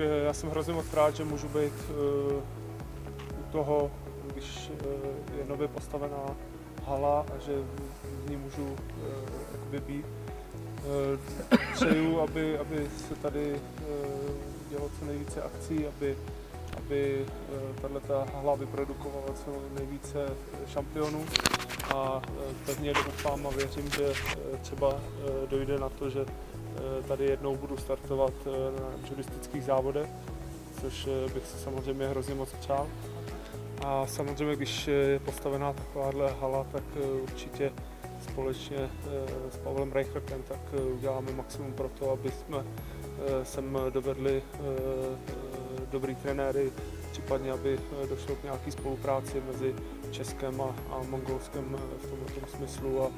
já jsem hrozně moc rád, že můžu být u toho, když je nově postavená hala a že v ní můžu jakoby být. Přeju, aby se tady dělo co nejvíce akcí, aby tato hala vyprodukovala co nejvíce šampionů a pevně doufám a věřím, že třeba dojde na to, že tady jednou budu startovat na judistických závodech, což bych si samozřejmě hrozně moc přál. A samozřejmě, když je postavená takováhle hala, tak určitě společně s Pavlem Reichertem tak uděláme maximum pro to, aby jsme sem dovedli dobrý trenéry, případně aby došlo k nějaké spolupráci mezi Českem a Mongolskem v tomto smyslu a